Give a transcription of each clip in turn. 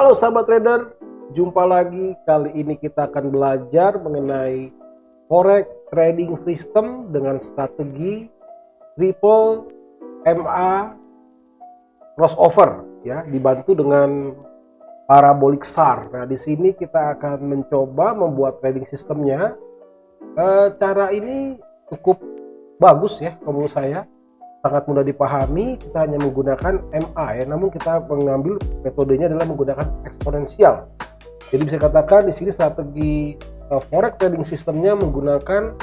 Halo sahabat trader, jumpa lagi. Kali ini kita akan belajar mengenai forex trading system dengan strategi triple MA crossover ya, dibantu dengan parabolic SAR. Nah, di sini kita akan mencoba membuat trading sistemnya. Cara ini cukup bagus ya menurut saya. Sangat mudah dipahami, kita hanya menggunakan MA ya, namun kita mengambil metodenya adalah menggunakan eksponensial. Jadi bisa katakan di sini strategi forex trading sistemnya menggunakan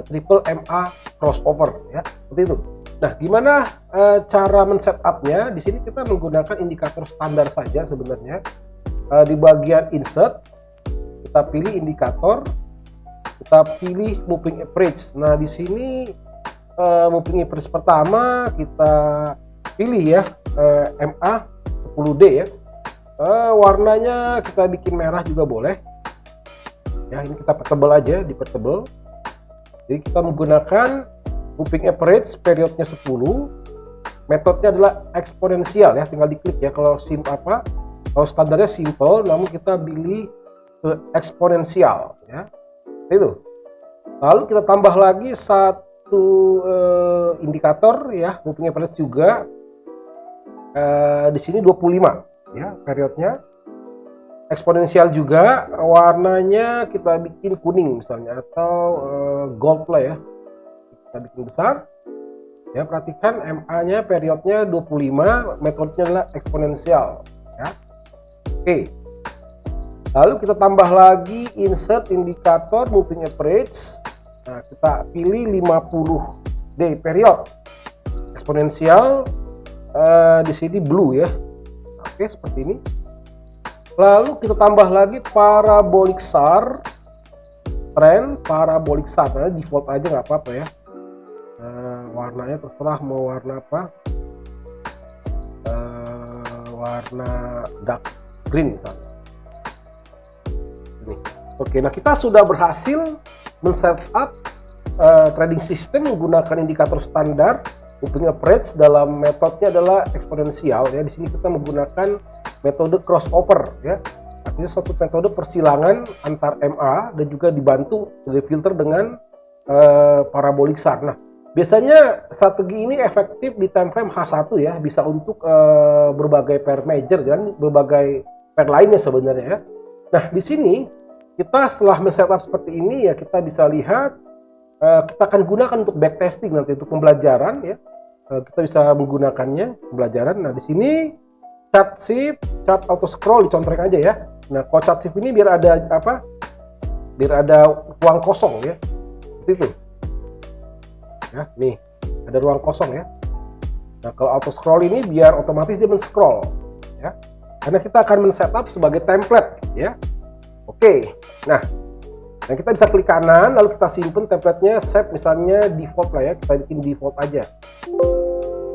triple MA crossover ya, seperti itu. Nah, gimana cara men-setupnya? Di sini kita menggunakan indikator standar saja sebenarnya. Di bagian insert kita pilih indikator, kita pilih moving average. Nah, di sini moving average pertama kita pilih ya, MA 10D ya. Warnanya kita bikin merah juga boleh ya, ini kita pertebal aja, dipertebal. Jadi kita menggunakan moving average periodnya 10, metodenya adalah eksponensial ya, tinggal diklik ya. Kalau kalau standarnya simple, namun kita pilih ke eksponensial ya, itu. Lalu kita tambah lagi satu indikator ya, moving average juga. Di sini 25 ya periodnya, eksponensial juga, warnanya kita bikin kuning misalnya, atau gold lah ya, kita bikin besar ya. Perhatikan MA nya periodnya 25, metodenya adalah eksponensial ya. Oke, lalu kita tambah lagi insert indikator moving average. Nah, kita pilih 50D period eksponensial, di sini blue ya. Oke, seperti ini. Lalu kita tambah lagi parabolic SAR, trend parabolic SAR. Nah, default aja nggak apa-apa ya. Warnanya terserah mau warna apa. Warna dark green misalnya. Ini. Oke, nah kita sudah berhasil men-setup trading system menggunakan indikator standar moving average. Dalam metodenya adalah eksponensial ya. Di sini kita menggunakan metode crossover ya. Artinya suatu metode persilangan antar MA dan juga dibantu dari filter dengan parabolic SAR. Nah, biasanya strategi ini efektif di time frame H1 ya, bisa untuk berbagai pair major dan berbagai pair lainnya sebenarnya ya. Nah, di sini kita setelah men-setup seperti ini ya, kita bisa lihat, kita akan gunakan untuk backtesting nanti, untuk pembelajaran ya. Kita bisa menggunakannya pembelajaran. Nah, di sini chart shift, chart auto scroll dicontreng aja ya. Nah, kalau chart shift ini biar ada apa? Biar ada ruang kosong ya. Seperti itu. Ya, nih ada ruang kosong ya. Nah, kalau auto scroll ini biar otomatis dia men-scroll ya. Karena kita akan men-setup sebagai template ya. Oke, nah kita bisa klik kanan, lalu kita simpen templatenya, set misalnya default lah ya, kita bikin default aja.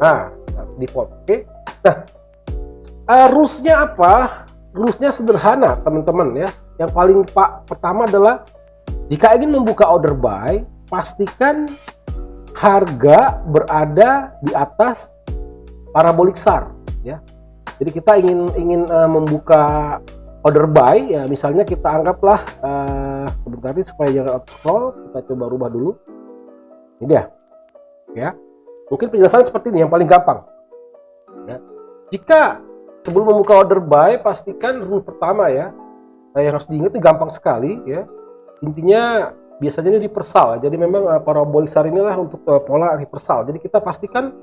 Nah, default. Oke. Nah, rules-nya apa? Rules-nya sederhana teman-teman ya. Yang paling pertama adalah jika ingin membuka order buy, pastikan harga berada di atas parabolic SAR ya. Jadi kita ingin membuka order buy ya, misalnya kita anggaplah sebentar ini supaya jangan auto scroll, kita coba rubah dulu. Ini dia ya. Mungkin penjelasan seperti ini yang paling gampang ya. Jika sebelum membuka order buy, pastikan rule pertama ya, yang harus diingat, gampang sekali ya. Intinya biasanya ini reversal, jadi memang parabolic SAR inilah untuk pola reversal. Jadi kita pastikan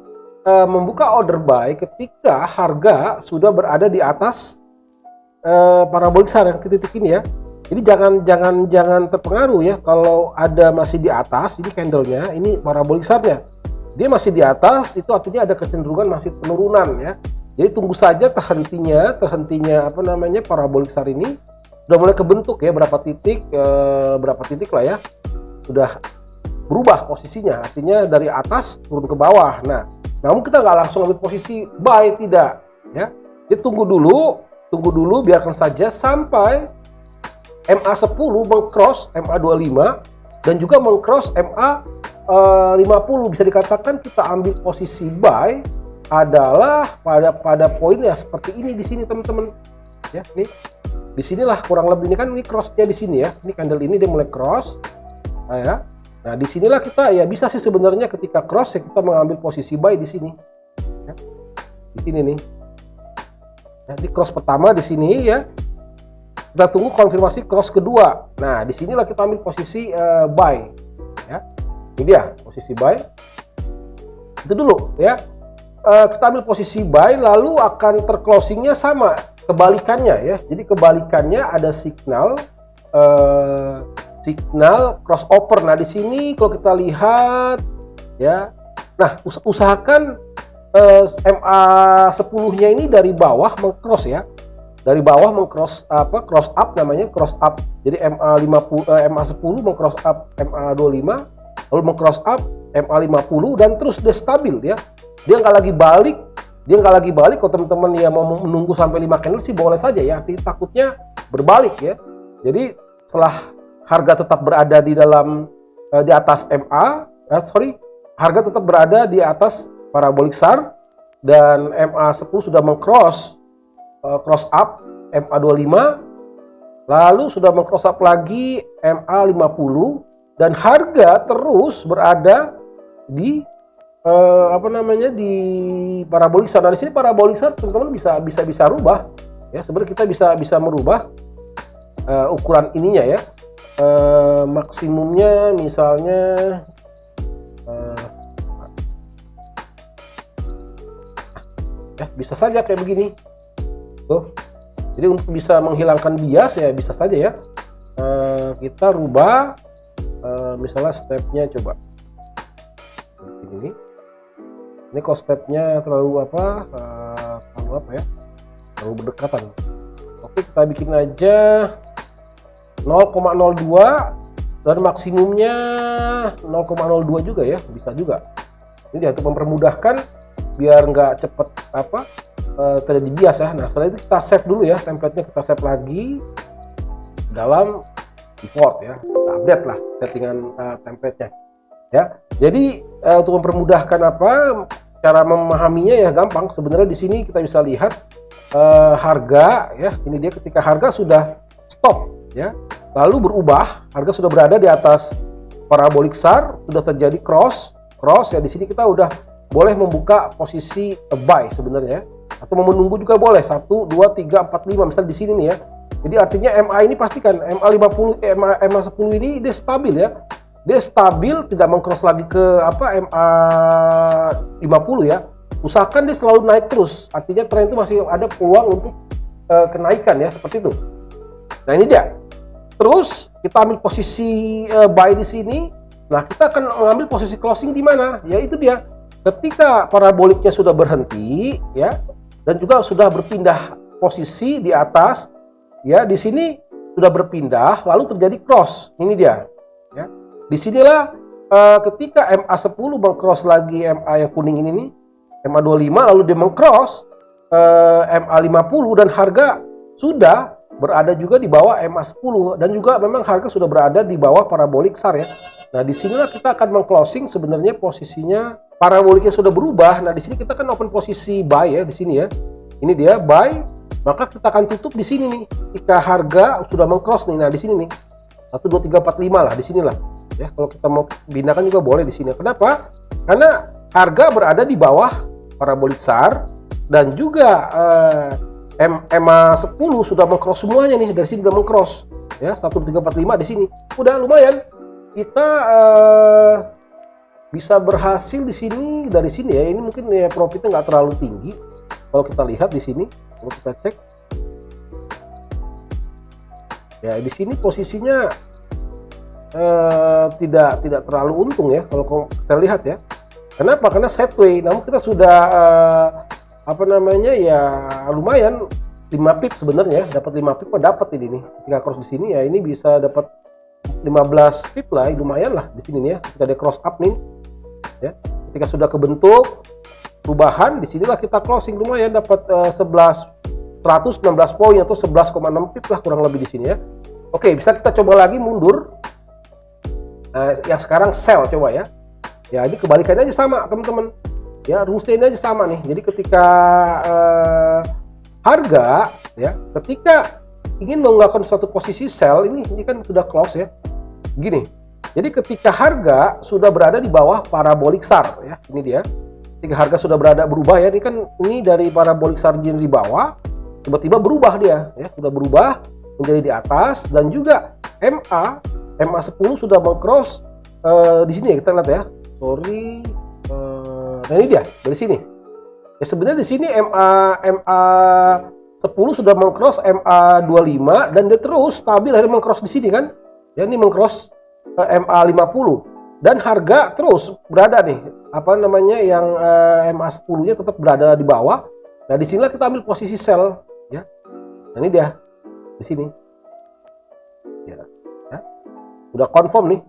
membuka order buy ketika harga sudah berada di atas parabolic SAR yang titik ini ya. Jadi jangan terpengaruh ya kalau ada masih di atas, ini candlenya, ini parabolic SAR-nya dia masih di atas, itu artinya ada kecenderungan masih penurunan ya. Jadi tunggu saja terhentinya parabolic SAR ini sudah mulai kebentuk ya, berapa titik lah ya, sudah berubah posisinya, artinya dari atas turun ke bawah. Nah, namun kita nggak langsung ambil posisi buy, tidak ya. Jadi tunggu dulu, biarkan saja sampai MA10 mengcross MA25 dan juga mengcross MA50. Bisa dikatakan kita ambil posisi buy adalah pada poin ya seperti ini di sini teman-teman. ya. Ini disinilah kurang lebih, ini kan ini crossnya di sini ya, ini candle ini dia mulai cross, ya. Nah disinilah kita ya bisa sih sebenarnya ketika cross ya kita mengambil posisi buy di sini, ya. Di sini nih, ya, di cross pertama di sini ya. Kita tunggu konfirmasi cross kedua. Nah disinilah kita ambil posisi buy, ya. Ini dia posisi buy. Itu dulu ya. Kita ambil posisi buy, lalu akan terclosingnya sama kebalikannya ya. Jadi kebalikannya ada signal crossover. Nah di sini kalau kita lihat ya, nah usahakan MA10-nya ini dari bawah mengcross ya, dari bawah mengcross cross up namanya, cross up. Jadi MA10 mengcross up MA25, lalu mengcross up MA50 dan terus dia stabil ya. Dia nggak lagi balik. Kalau teman-teman ya mau menunggu sampai 5 candle sih boleh saja ya, takutnya berbalik ya. Jadi setelah harga tetap berada di atas harga tetap berada di atas parabolic SAR dan MA10 sudah cross up MA25, lalu sudah cross up lagi MA50 dan harga terus berada di di parabolic SAR. Nah di sini parabolic SAR teman-teman bisa rubah ya. Sebenarnya kita bisa merubah ukuran ininya ya. Maksimumnya misalnya ya bisa saja kayak begini tuh. Jadi untuk bisa menghilangkan bias ya bisa saja ya, kita rubah misalnya stepnya, coba ini kalau stepnya terlalu terlalu berdekatan. Oke, kita bikin aja 0,02 dan maksimumnya 0,02 juga ya, bisa juga. Ini dia untuk mempermudahkan biar nggak cepet terjadi bias ya. Nah setelah itu kita save dulu ya, template-nya kita save lagi dalam default ya, kita update lah settingan template-nya ya. Jadi untuk mempermudahkan cara memahaminya ya gampang. Sebenarnya di sini kita bisa lihat harga ya, ini dia ketika harga sudah stop ya, lalu berubah, harga sudah berada di atas parabolic SAR, sudah terjadi cross ya. Di sini kita udah boleh membuka posisi buy sebenarnya, atau mau menunggu juga boleh 1, 2, 3, 4, 5 misal di sini nih ya. Jadi artinya MA ini pastikan MA10 ini dia stabil ya. Dia stabil, tidak mengcross lagi ke MA50 ya. Usahakan dia selalu naik terus. Artinya tren itu masih ada peluang untuk kenaikan ya, seperti itu. Nah, ini dia. Terus kita ambil posisi buy di sini. Nah, kita akan mengambil posisi closing di mana? Ya itu dia. Ketika paraboliknya sudah berhenti ya, dan juga sudah berpindah posisi di atas ya, di sini sudah berpindah lalu terjadi cross. Ini dia ya. Disinilah ketika MA10 mengcross lagi MA yang kuning ini nih, MA25, lalu dia mengcross MA50 dan harga sudah berada juga di bawah MA10 dan juga memang harga sudah berada di bawah parabolik SAR ya. Nah, disinilah kita akan meng-closing sebenarnya posisinya, paraboliknya sudah berubah. Nah, di sini kita kan open posisi buy ya di sini ya. Ini dia buy, maka kita akan tutup di sini nih. Ketika harga sudah meng-cross nih. Nah, di sini nih. 1 2 3 4 5 lah di sinilah. Ya, kalau kita mau pindahkan juga boleh di sini. Kenapa? Karena harga berada di bawah parabolik SAR dan juga MA10 sudah meng-cross semuanya nih, dari sini sudah meng-cross ya, 1 2 3 4 5 di sini. Udah lumayan. Kita bisa berhasil di sini, dari sini ya. Ini mungkin ya profitnya nggak terlalu tinggi. Kalau kita lihat di sini, kalau kita cek ya, di sini posisinya tidak terlalu untung ya kalau kita lihat ya. Kenapa? Karena sideway. Namun kita sudah ya lumayan 5 pip sebenarnya, dapat 5 pip dapat ini nih. Ketika cross di sini ya, ini bisa dapat 15 pip lah, lumayan lah di sini nih ya. Ketika ada cross up nih ya. Ketika sudah kebentuk perubahan, di sinilah kita closing, lumayan dapat 116 poin atau 11,6 pip lah kurang lebih di sini ya. Oke, bisa kita coba lagi mundur. Yang sekarang sell coba ya. Ya, ini kebalikannya aja sama teman-teman. Ya, rumusnya ini aja sama nih. Jadi ketika harga ya, ketika ingin melakukan suatu posisi sell, ini kan sudah close ya, begini. Jadi ketika harga sudah berada di bawah parabolik SAR ya, ini dia. Ketika harga sudah berubah ya, ini dari parabolik SAR di bawah, tiba-tiba berubah dia ya, sudah berubah menjadi di atas, dan juga MA10 sudah meng-cross di sini ya, kita lihat ya. Nah ini dia dari sini. Ya sebenarnya di sini MA10 sudah meng-cross MA25 dan dia terus stabil akhirnya meng-cross di sini kan. Ya ini meng-cross MA50 dan harga terus berada nih yang MA10-nya tetap berada di bawah. Nah disinilah kita ambil posisi sell ya. Nah ini dia di sini. Ya. Udah confirm nih.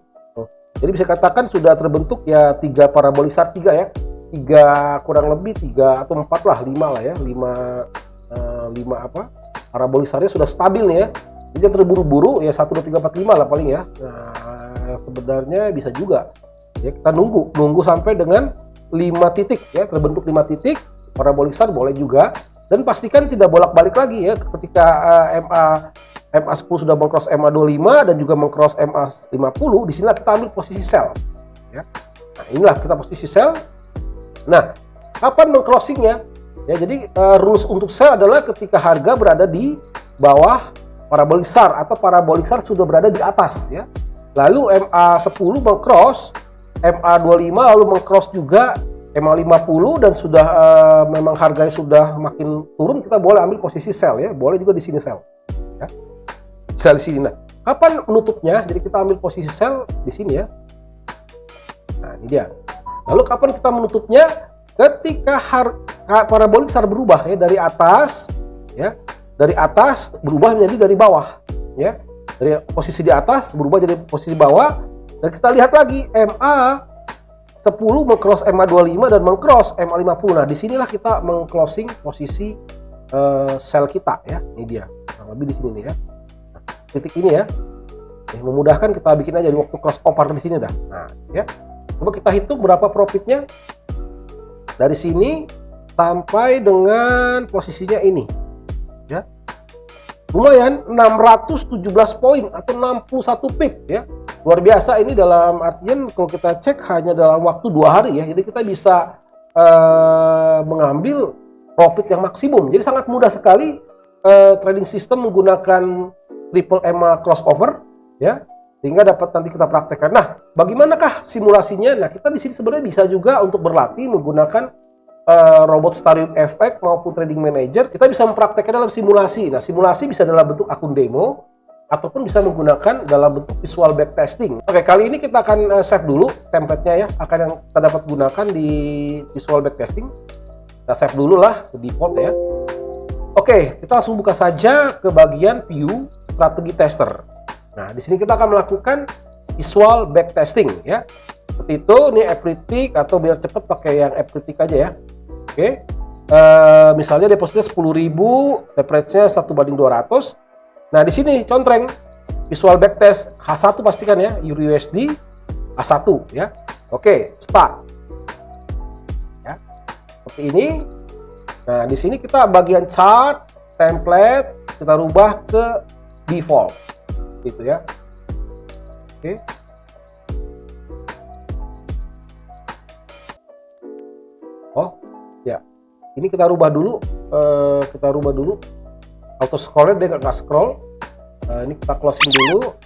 Jadi bisa katakan sudah terbentuk ya 3 parabolik SAR 3 ya. 3 kurang lebih 3 atau 4 lah, 5 lah ya. 5 parabolik SAR-nya sudah stabil nih ya. Jadi terburu-buru ya 1 2 3 4 5 lah paling ya. Nah, sebenarnya bisa juga. Ya kita nunggu sampai dengan 5 titik ya, terbentuk 5 titik parabolik SAR boleh juga, dan pastikan tidak bolak-balik lagi ya ketika MA10 sudah meng-cross MA25 dan juga meng-cross MA50, di sinilah kita ambil posisi sell ya. Nah, inilah kita posisi sell. Nah, kapan meng-crossingnya? Ya, jadi rules untuk sell adalah ketika harga berada di bawah parabolik SAR atau parabolik SAR sudah berada di atas ya. Lalu MA10 meng-cross MA25, lalu meng-cross juga MA50 dan sudah memang harganya sudah makin turun, kita boleh ambil posisi sell ya. Boleh juga di sini sell. Ya. Sell di sini. Nah, kapan menutupnya? Jadi kita ambil posisi sell di sini ya. Nah, ini dia. Lalu kapan kita menutupnya? Ketika parabolik SAR berubah ya dari atas ya. Dari atas berubah menjadi dari bawah ya. Dari posisi di atas berubah jadi posisi bawah, dan kita lihat lagi MA10 meng-cross MA25 dan meng-cross MA50. Nah, disinilah kita meng-closing posisi sell kita ya. Ini dia. Kurang lebih di sini nih ya. Nah, titik ini ya. Memudahkan kita bikin aja di waktu cross over di sini dah. Nah, ya. Coba kita hitung berapa profitnya dari sini sampai dengan posisinya ini. Ya. Lumayan 617 poin atau 61 pip ya. Luar biasa ini, dalam artian kalau kita cek hanya dalam waktu 2 hari ya. Jadi kita bisa mengambil profit yang maksimum. Jadi sangat mudah sekali trading system menggunakan triple EMA crossover ya. Sehingga dapat nanti kita praktekkan. Nah, bagaimanakah simulasinya? Nah, kita di sini sebenarnya bisa juga untuk berlatih menggunakan robot Starium FX maupun Trading Manager. Kita bisa mempraktekkan dalam simulasi. Nah, simulasi bisa dalam bentuk akun demo ataupun bisa menggunakan dalam bentuk visual backtesting. Oke, kali ini kita akan save dulu template-nya ya, akan yang kita dapat gunakan di visual backtesting. Kita save dulu lah ke default ya. Oke, kita langsung buka saja ke bagian view strategi tester. Nah, di sini kita akan melakukan visual backtesting ya. Seperti itu, ini Apritic atau biar cepat pakai yang Apritic aja ya. Oke. Misalnya depositnya 10.000, leverage-nya 1:200. Nah, di sini contreng visual backtest H1 pastikan ya, Euro USD H1 ya. Oke, start. Ya. Seperti ini. Nah, di sini kita bagian chart, template, kita rubah ke default. Gitu ya. Oke. Oh, ya. Ini kita rubah dulu, auto scroller dia nggak scroll. Ini kita closing dulu.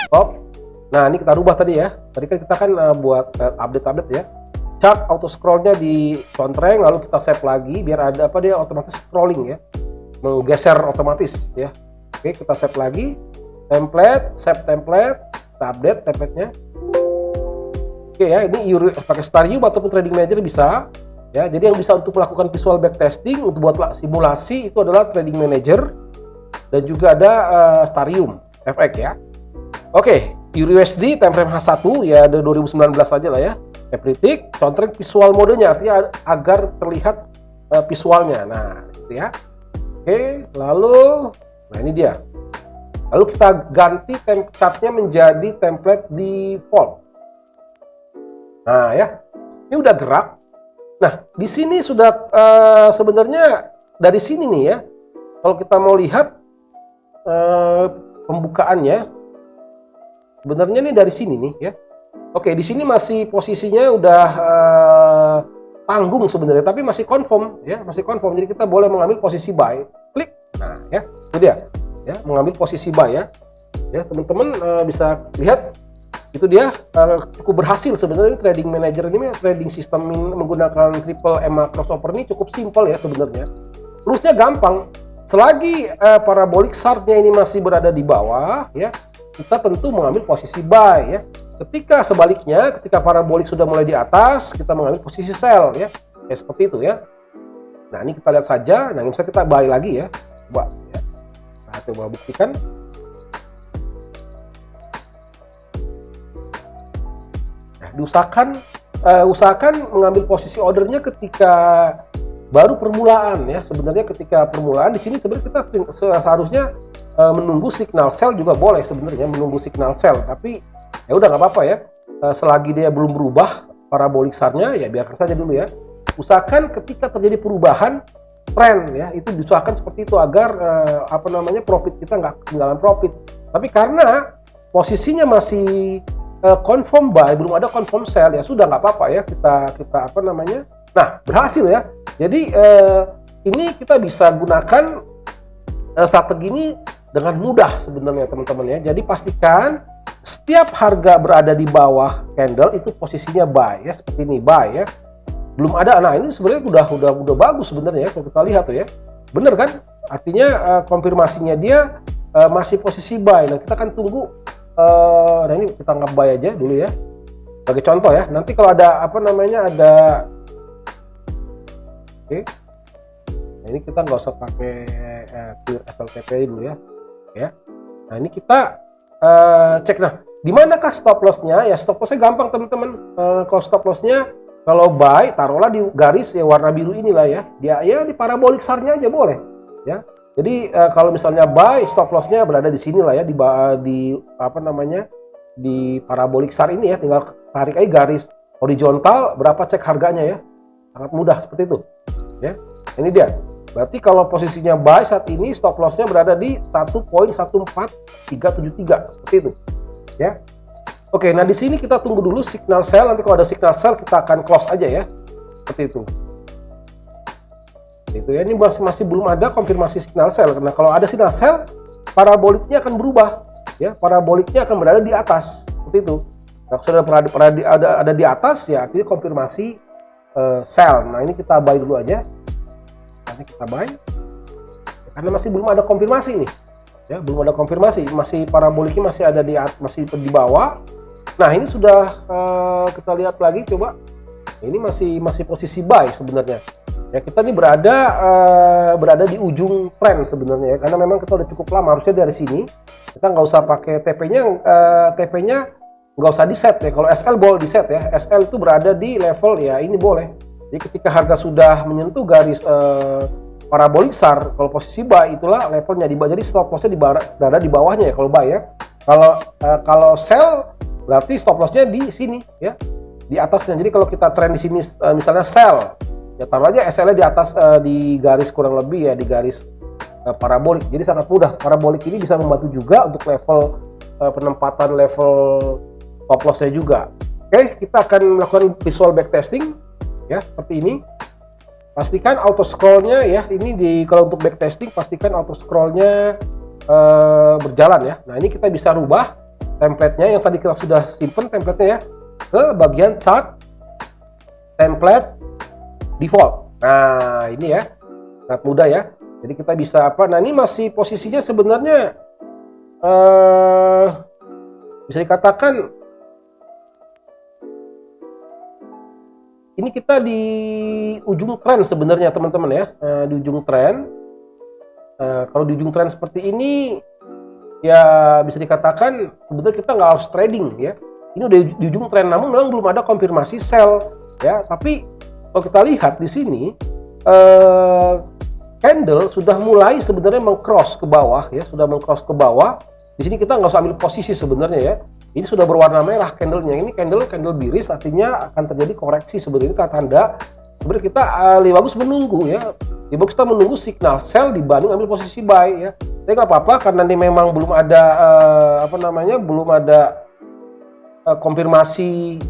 Stop. Nah, ini kita rubah tadi ya. Tadi kan kita buat update ya. Chart auto scrollnya dicontreng, lalu kita save lagi biar ada dia otomatis scrolling ya. Menggeser otomatis ya. Oke, kita save lagi. Template, save template, kita update template-nya. Oke ya, ini pakai Starium ataupun Trading Manager bisa. Ya, jadi yang bisa untuk melakukan visual backtesting untuk buat simulasi itu adalah Trading Manager dan juga ada Starium FX ya. Oke, Euro USD time frame H1 ya, ada 2019 aja lah ya. Apritic, contreng visual modenya artinya agar terlihat visualnya. Nah, gitu ya. Oke, lalu nah ini dia. Lalu kita ganti chartnya menjadi template default. Nah ya, ini udah gerak. Nah di sini sudah sebenarnya dari sini nih ya, kalau kita mau lihat pembukaannya, sebenarnya nih dari sini nih ya. Oke, di sini masih posisinya udah tanggung sebenarnya, tapi masih confirm ya, masih confirm. Jadi kita boleh mengambil posisi buy, klik. Nah ya, itu dia ya, mengambil posisi buy ya. Ya teman-teman bisa lihat itu dia cukup berhasil sebenarnya. Trading manager ini, trading system menggunakan triple EMA crossover ini cukup simpel ya sebenarnya. Terusnya gampang. Selagi parabolic SART-nya ini masih berada di bawah ya, kita tentu mengambil posisi buy ya. Ketika sebaliknya, ketika parabolik sudah mulai di atas, kita mengambil posisi sell ya. Kayak seperti itu ya. Nah, ini kita lihat saja. Nah, misalnya kita buy lagi ya. Coba ya. Nah, coba buktikan. Nah, usahakan mengambil posisi ordernya ketika baru permulaan ya. Sebenarnya ketika permulaan di sini sebenarnya kita seharusnya menunggu signal sell juga boleh sebenarnya, menunggu signal sell, tapi ya udah nggak apa-apa ya, selagi dia belum berubah parabolik SAR-nya ya biarkan saja dulu ya. Usahakan ketika terjadi perubahan tren ya, itu diusahakan seperti itu agar profit kita nggak ketinggalan profit. Tapi karena posisinya masih confirm buy, belum ada confirm sell, ya sudah nggak apa-apa ya, kita nah berhasil ya. Jadi ini kita bisa gunakan strategi ini dengan mudah sebenarnya teman-teman ya. Jadi pastikan setiap harga berada di bawah candle itu posisinya buy ya, seperti ini buy ya. Belum ada, nah ini sebenarnya udah bagus sebenarnya kalau kita lihat tuh ya. Bener kan? Artinya konfirmasinya dia masih posisi buy. Nah, kita akan tunggu nah ini kita nggak buy aja dulu ya. Sebagai contoh ya. Nanti kalau ada ada oke. Nah, ini kita nggak usah pakai clear SLTP dulu ya. Ya. Nah, ini kita cek. Nah, di manakah stop loss-nya? Ya, stop loss-nya gampang teman-teman. Kalau stop loss-nya kalau buy taruhlah di garis ya warna biru inilah ya. Dia ya di parabolik SAR-nya aja boleh, ya. Jadi kalau misalnya buy, stop loss-nya berada di sini lah ya, di parabolik SAR ini ya. Tinggal tarik aja garis horizontal, berapa cek harganya ya. Sangat mudah seperti itu. Ya. Ini dia. Berarti kalau posisinya buy saat ini stop loss-nya berada di 1.14373 seperti itu. Ya. Oke, nah di sini kita tunggu dulu signal sell. Nanti kalau ada signal sell kita akan close aja ya. Seperti itu. Itu ya, ini masih belum ada konfirmasi signal sell. Karena kalau ada signal sell, paraboliknya akan berubah ya. Paraboliknya akan berada di atas. Seperti itu. Nah, kalau sudah ada di atas ya, artinya konfirmasi sell. Nah, ini kita buy dulu aja. Ini kita buy karena masih belum ada konfirmasi nih ya, belum ada konfirmasi, masih paraboliknya masih ada masih di bawah. Nah, ini sudah kita lihat lagi coba, ini masih posisi buy sebenarnya ya. Kita ini berada di ujung tren sebenarnya ya, karena memang kita udah cukup lama. Harusnya dari sini kita nggak usah pakai TP-nya nggak usah di set ya. Kalau SL boleh di set ya, SL itu berada di level ya ini boleh. Jadi ketika harga sudah menyentuh garis parabolik SAR, kalau posisi buy itulah levelnya di bawah. Jadi stop lossnya berada di bawahnya ya kalau buy ya. Kalau sell berarti stop lossnya di sini ya, di atasnya. Jadi kalau kita trend di sini misalnya sell, ya taruh aja SL-nya di atas di garis kurang lebih ya, di garis parabolik. Jadi sangat mudah. Parabolik ini bisa membantu juga untuk level penempatan level stop lossnya juga. Oke, kita akan melakukan visual backtesting. Ya, seperti ini. Pastikan auto scrollnya ya, ini kalau untuk backtesting pastikan auto scrollnya berjalan ya. Nah, ini kita bisa rubah template-nya yang tadi kita sudah simpen template-nya ya, ke bagian chart template default. Nah, ini ya, sangat mudah ya. Jadi kita bisa nah ini masih posisinya sebenarnya bisa dikatakan ini kita di ujung tren sebenarnya teman-teman ya, di ujung tren. Kalau di ujung tren seperti ini ya bisa dikatakan sebenarnya kita nggak harus trading ya. Ini udah di ujung tren, namun memang belum ada konfirmasi sell ya. Tapi kalau kita lihat di sini candle sudah mulai sebenarnya meng-cross ke bawah ya, sudah meng-cross ke bawah. Di sini kita nggak usah ambil posisi sebenarnya ya. Ini sudah berwarna merah candlenya. Ini candle biris, artinya akan terjadi koreksi sebenarnya. Ini tanda sebenarnya kita lebih bagus menunggu ya. Di box kita menunggu signal sell dibanding ambil posisi buy ya. Tapi nggak apa-apa karena ini memang belum ada belum ada konfirmasi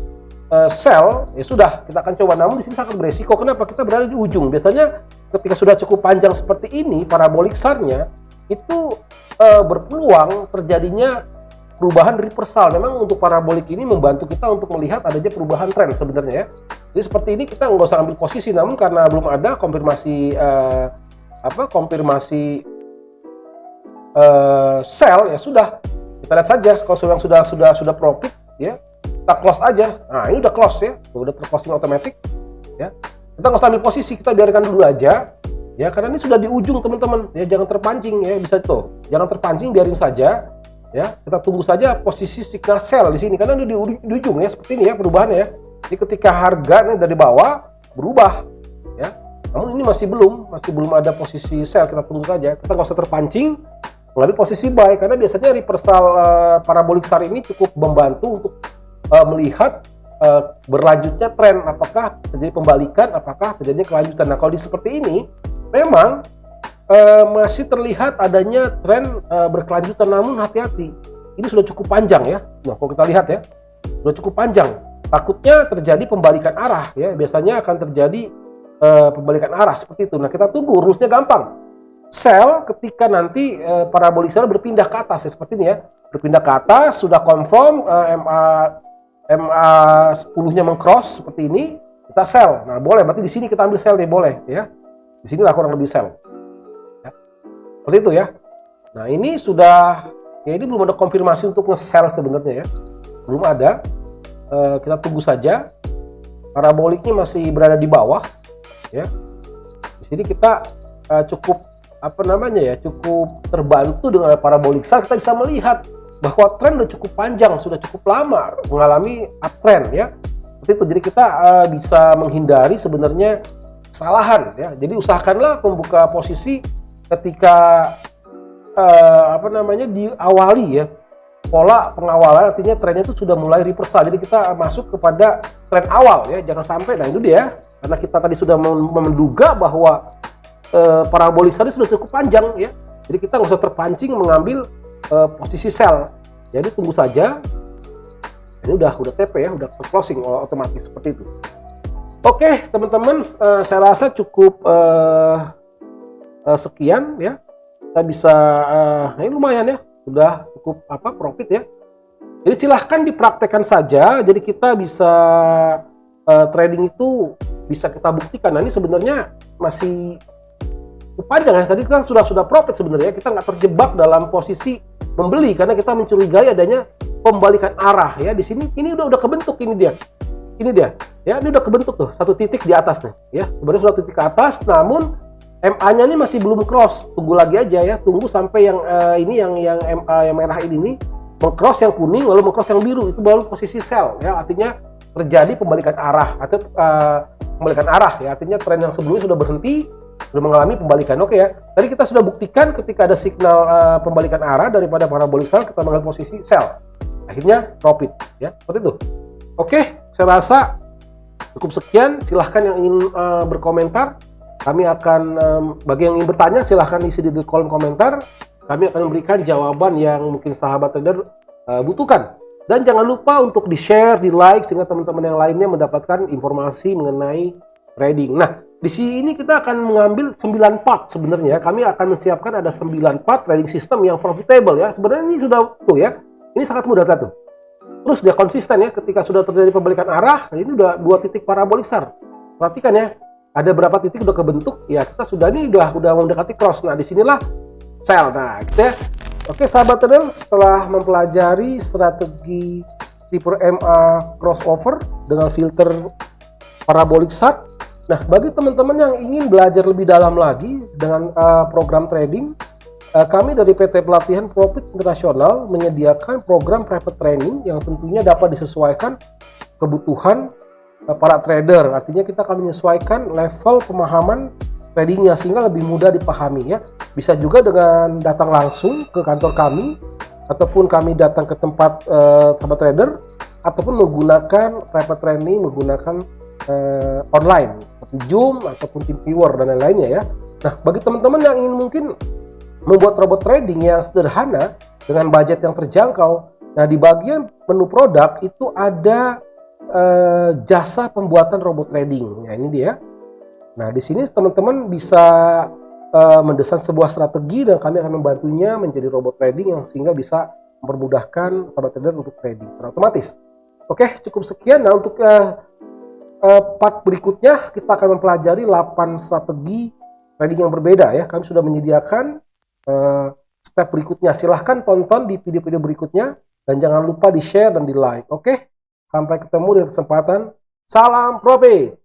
sell, ya sudah kita akan coba. Namun di sini sangat beresiko. Kenapa? Kita berada di ujung. Biasanya ketika sudah cukup panjang seperti ini, parabolik SAR-nya itu berpeluang terjadinya perubahan reversal. Memang untuk parabolik ini membantu kita untuk melihat adanya perubahan tren sebenarnya ya. Jadi seperti ini kita nggak usah ambil posisi, namun karena belum ada konfirmasi sell, ya sudah kita lihat saja. Kalau yang sudah profit ya, kita close aja. Nah ini udah close ya, udah terclosing otomatis ya. Kita nggak usah ambil posisi, kita biarkan dulu aja ya, karena ini sudah di ujung teman-teman ya. Jangan terpancing ya, bisa tuh, jangan terpancing, biarin saja ya. Kita tunggu saja posisi signal sell di sini karena di ujung ya, seperti ini ya perubahannya ya. Jadi ketika harga dari bawah berubah ya, namun ini masih belum ada posisi sell, kita tunggu saja. Kita nggak usah terpancing mengambil posisi buy karena biasanya reversal parabolik SAR ini cukup membantu untuk melihat berlanjutnya tren, apakah terjadi pembalikan, apakah terjadi kelanjutan. Nah kalau seperti ini memang masih terlihat adanya tren berkelanjutan, namun hati-hati, ini sudah cukup panjang ya. Nah kalau kita lihat ya, sudah cukup panjang, takutnya terjadi pembalikan arah ya. Biasanya akan terjadi pembalikan arah seperti itu. Nah kita tunggu, rulesnya gampang. Sell ketika nanti parabolik SAR berpindah ke atas ya, seperti ini ya, berpindah ke atas, sudah confirm MA 10-nya mengcross seperti ini, kita sell. Nah boleh, berarti di sini kita ambil sell nih, boleh ya. Di sinilah kurang lebih sell ya. Seperti itu ya. Nah ini sudah ya, ini belum ada konfirmasi untuk nge-sell sebenarnya ya, belum ada. Kita tunggu saja. Paraboliknya masih berada di bawah ya. Di sini kita cukup cukup terbantu dengan parabolik SAR. Kita bisa melihat bahwa tren sudah cukup panjang, sudah cukup lama mengalami uptrend ya. Seperti itu. Jadi kita bisa menghindari sebenarnya kesalahan ya. Jadi usahakanlah membuka posisi ketika diawali ya. Pola pengawalan artinya trennya itu sudah mulai reversal. Jadi kita masuk kepada tren awal ya. Jangan sampai, nah itu dia. Karena kita tadi sudah menduga bahwa parabolik SAR sudah cukup panjang ya. Jadi kita nggak usah terpancing mengambil posisi sell. Jadi tunggu saja. Ini udah TP ya, udah closing otomatis seperti itu. Oke teman-teman, saya rasa cukup sekian ya. Kita bisa ini lumayan ya, sudah cukup profit ya. Jadi silahkan dipraktekkan saja. Jadi kita bisa trading itu bisa kita buktikan. Nah ini sebenarnya masih panjang ya. Tadi kita sudah profit sebenarnya. Kita nggak terjebak dalam posisi membeli karena kita mencurigai adanya pembalikan arah ya. Di sini ini udah kebentuk, ini dia ya, ini udah kebentuk tuh satu titik di atas nih ya. Sebenarnya sudah titik ke atas, namun MA-nya ini masih belum cross. Tunggu lagi aja ya, tunggu sampai yang ini yang MA yang merah ini mengcross yang kuning lalu mengcross yang biru, itu baru posisi sell ya. Artinya terjadi pembalikan arah atau pembalikan arah ya. Artinya tren yang sebelumnya sudah berhenti, sudah mengalami pembalikan. Oke ya, tadi kita sudah buktikan ketika ada signal pembalikan arah daripada parabolik SAR, kita mengambil posisi sell, akhirnya profit ya, seperti itu. Oke, saya rasa cukup sekian. Silahkan yang ingin berkomentar, kami akan bagi yang ingin bertanya silahkan isi di kolom komentar, kami akan memberikan jawaban yang mungkin sahabat trader butuhkan. Dan jangan lupa untuk di share, di like, sehingga teman-teman yang lainnya mendapatkan informasi mengenai trading. Nah di sini kita akan mengambil 9 part sebenarnya. Kami akan menyiapkan ada 9 part trading system yang profitable ya. Sebenarnya ini sudah tuh ya. Ini sangat mudah tuh. Terus dia konsisten ya, ketika sudah terjadi pembalikan arah. Ini udah 2 titik parabolik SAR. Perhatikan ya. Ada berapa titik udah kebentuk ya. Kita sudah mendekati cross. Nah, disinilah sell. Nah, gitu ya. Oke, sahabat trader, setelah mempelajari strategi tipe MA crossover dengan filter parabolik SAR. Nah, bagi teman-teman yang ingin belajar lebih dalam lagi dengan program trading, kami dari PT Pelatihan Profit Internasional menyediakan program private training yang tentunya dapat disesuaikan kebutuhan para trader. Artinya kita akan menyesuaikan level pemahaman tradingnya sehingga lebih mudah dipahami ya. Bisa juga dengan datang langsung ke kantor kami, ataupun kami datang ke tempat sahabat trader, ataupun menggunakan private training menggunakan online seperti Zoom ataupun TeamViewer dan lain-lainnya ya. Nah, bagi teman-teman yang ingin mungkin membuat robot trading yang sederhana dengan budget yang terjangkau, nah di bagian menu produk itu ada jasa pembuatan robot trading. Ya, ini dia. Nah, di sini teman-teman bisa mendesain sebuah strategi dan kami akan membantunya menjadi robot trading yang sehingga bisa mempermudahkan sahabat trader untuk trading secara otomatis. Oke, cukup sekian. Nah, untuk part berikutnya kita akan mempelajari 8 strategi trading yang berbeda ya. Kami sudah menyediakan step berikutnya. Silahkan tonton di video-video berikutnya dan jangan lupa di share dan di like. Oke, sampai ketemu di kesempatan. Salam profit.